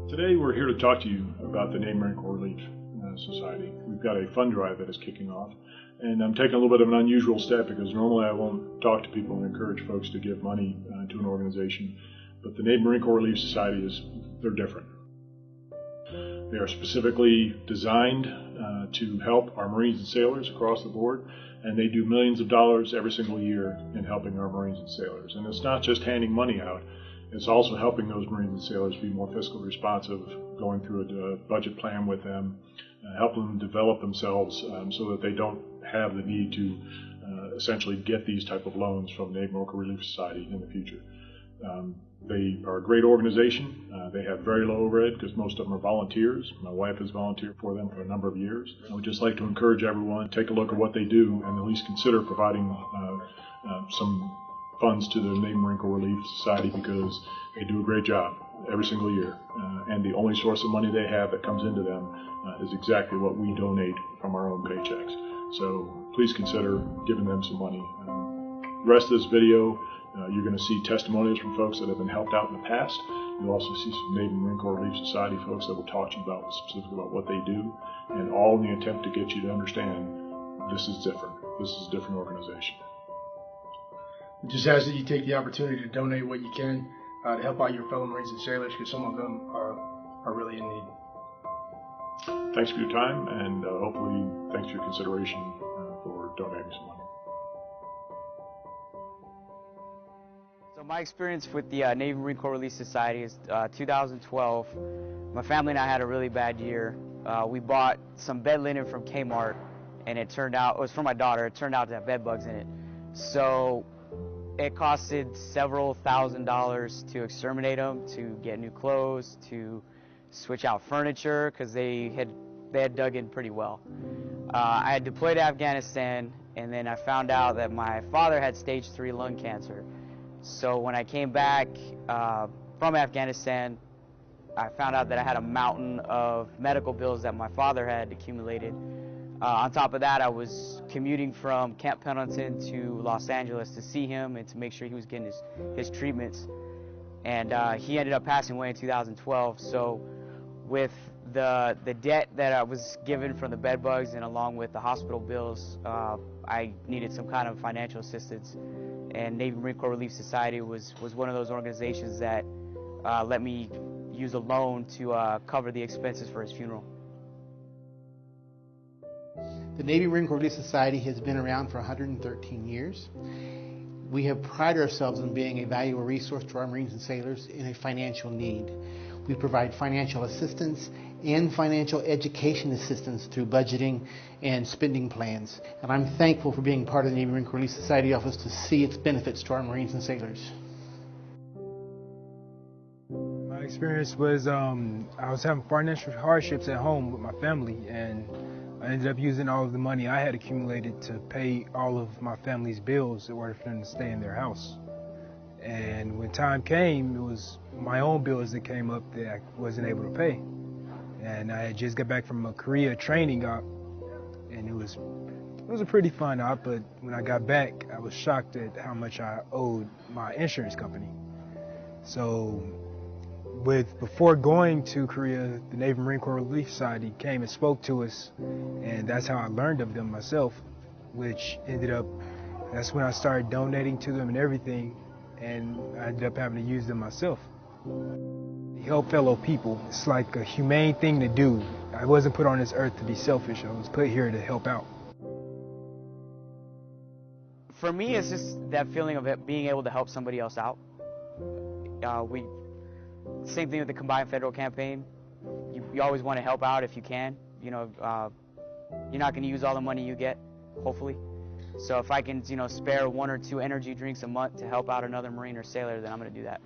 Today we're here to talk to you about the Navy Marine Corps Relief Society. We've got a fund drive that is kicking off, and I'm taking a little bit of an unusual step because normally I won't talk to people and encourage folks to give money to an organization, but the Navy Marine Corps Relief Society they're different. They are specifically designed to help our Marines and sailors across the board, and they do millions of dollars every single year in helping our Marines and sailors. And it's not just handing money out, it's also helping those Marines and sailors be more fiscally responsive, going through a budget plan with them, helping them develop themselves so that they don't have the need to essentially get these type of loans from the Navy Marine Corps Relief Society in the future. They are a great organization. They have very low overhead because most of them are volunteers. My wife has volunteered for them for a number of years. I would just like to encourage everyone to take a look at what they do and at least consider providing some funds to the Navy Marine Corps Relief Society because they do a great job every single year. And the only source of money they have that comes into them is exactly what we donate from our own paychecks. So please consider giving them some money. The rest of this video, you're going to see testimonials from folks that have been helped out in the past. You'll also see some Navy Marine Corps Relief Society folks that will talk to you about specifically about what they do, and all in the attempt to get you to understand this is different. This is a different organization. Just ask that you take the opportunity to donate what you can to help out your fellow Marines and sailors, because some of them are really in need. Thanks for your time, and hopefully thanks for your consideration for donating some money. So my experience with the Navy Marine Corps Relief Society is 2012. My family and I had a really bad year. We bought some bed linen from Kmart, and it was for my daughter. It turned out to have bed bugs in it. So it costed several $1,000s to exterminate them, to get new clothes, to switch out furniture, because they had dug in pretty well. I had deployed to Afghanistan, and then I found out that my father had stage 3 lung cancer. So when I came back from Afghanistan, I found out that I had a mountain of medical bills that my father had accumulated. On top of that, I was commuting from Camp Pendleton to Los Angeles to see him and to make sure he was getting his treatments. And he ended up passing away in 2012. So with the debt that I was given from the bed bugs and along with the hospital bills, I needed some kind of financial assistance. And Navy Marine Corps Relief Society was one of those organizations that let me use a loan to cover the expenses for his funeral. The Navy Marine Corps Relief Society has been around for 113 years. We have prided ourselves on being a valuable resource to our Marines and sailors in a financial need. We provide financial assistance and financial education assistance through budgeting and spending plans. And I'm thankful for being part of the Navy Marine Corps Relief Society office to see its benefits to our Marines and sailors. My experience was I was having financial hardships at home with my family, and I ended up using all of the money I had accumulated to pay all of my family's bills in order for them to stay in their house. And when time came, it was my own bills that came up that I wasn't able to pay. And I had just got back from a Korea training op, and it was a pretty fun op, but when I got back, I was shocked at how much I owed my insurance company. So before going to Korea, the Navy Marine Corps Relief Society came and spoke to us, and that's how I learned of them myself, which that's when I started donating to them and everything, and I ended up having to use them myself. Help fellow people. It's like a humane thing to do. I wasn't put on this earth to be selfish. I was put here to help out. For me, it's just that feeling of being able to help somebody else out. Same thing with the Combined Federal Campaign. You always want to help out if you can. You know, you're not going to use all the money you get, hopefully. So if I can, spare 1 or 2 energy drinks a month to help out another Marine or sailor, then I'm going to do that.